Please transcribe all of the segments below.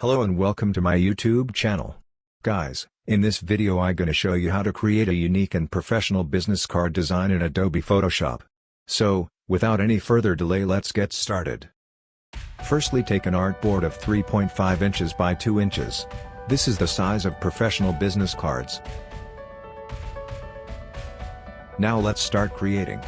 Hello and welcome to my YouTube channel. Guys, in this video I'm gonna show you how to create a unique and professional business card design in Adobe Photoshop. So, without any further delay, let's get started. Firstly, take an artboard of 3.5 inches by 2 inches. This is the size of professional business cards. Now let's start creating.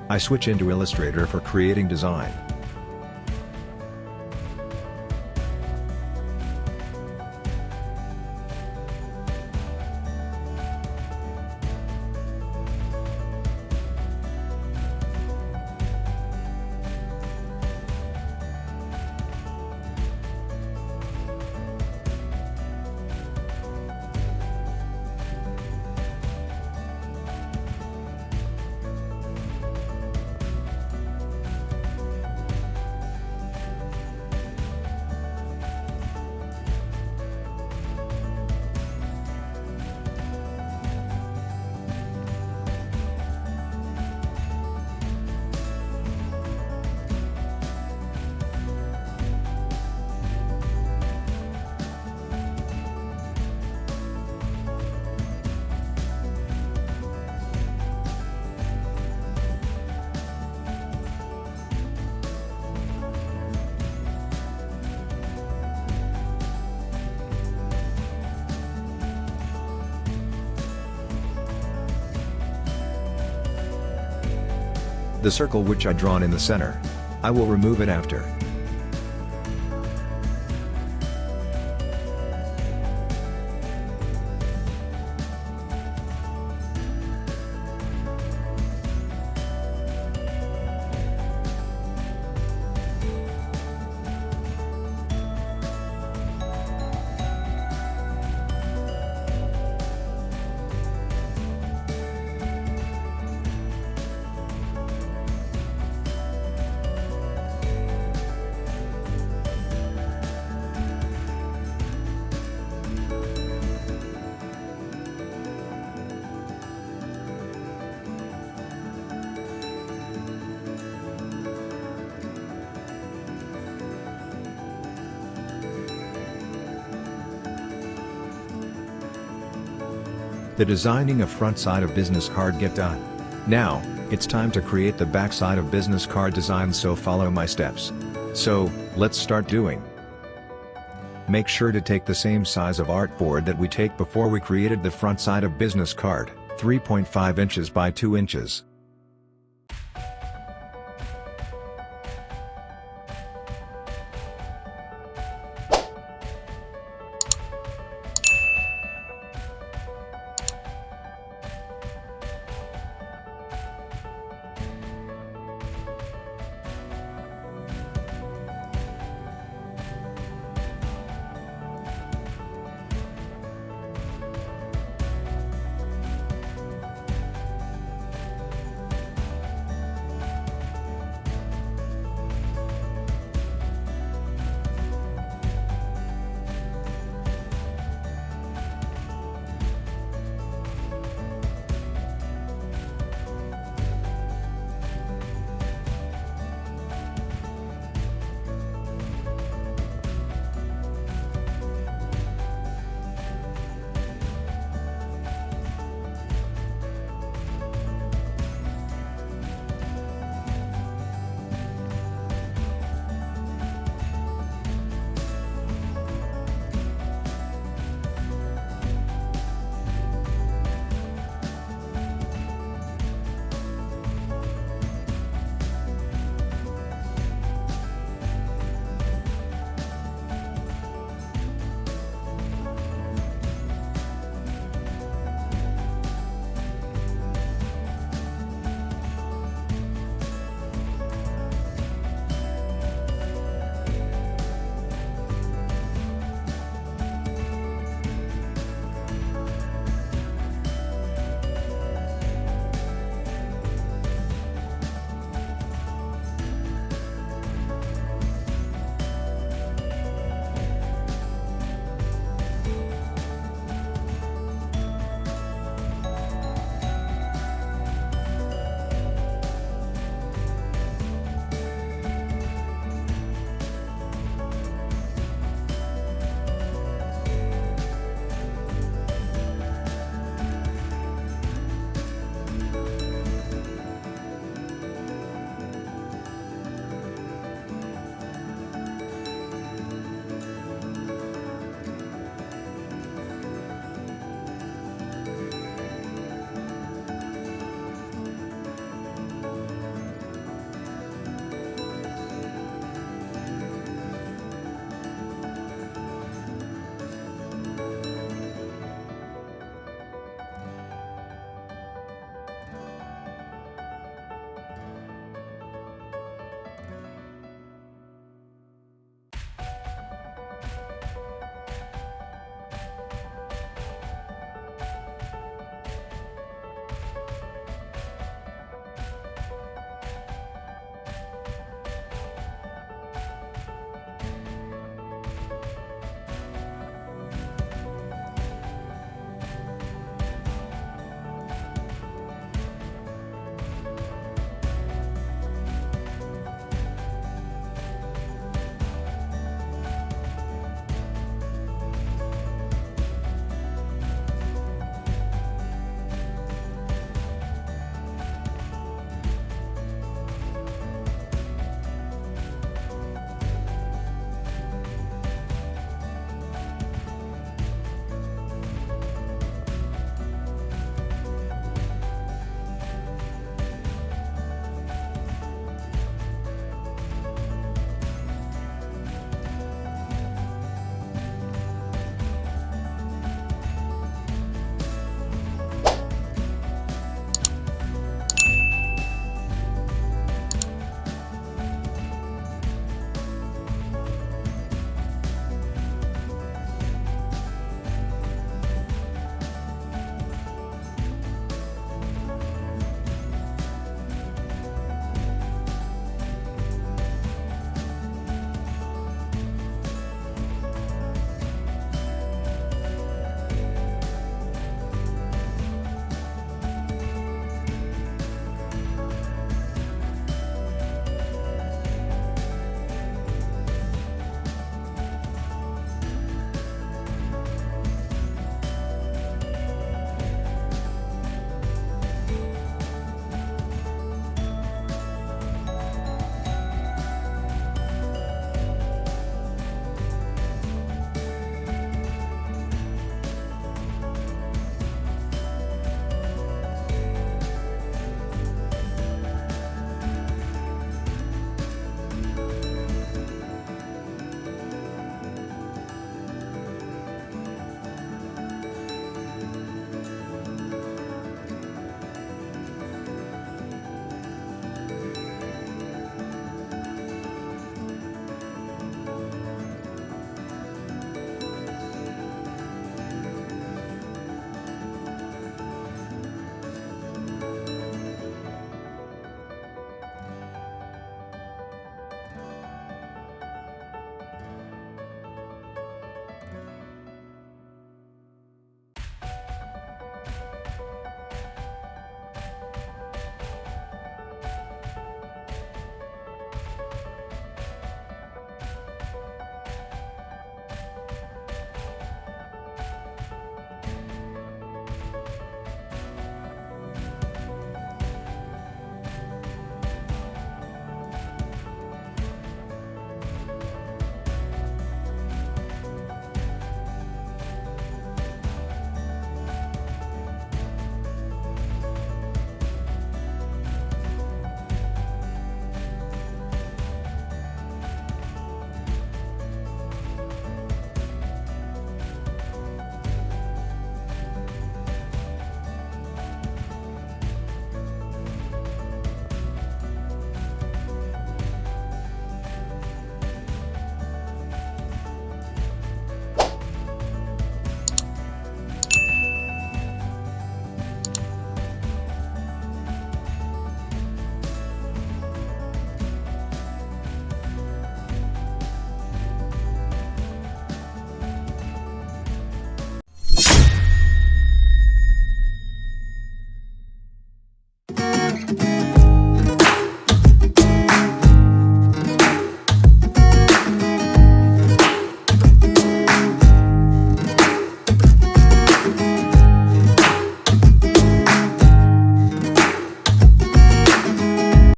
I switch into Illustrator for creating design. The circle which I drawn in the center, I will remove it after. The designing of front side of business card get done. Now, it's time to create the back side of business card design, so follow my steps. So, let's start doing. Make sure to take the same size of artboard that we take before we created the front side of business card, 3.5 inches by 2 inches.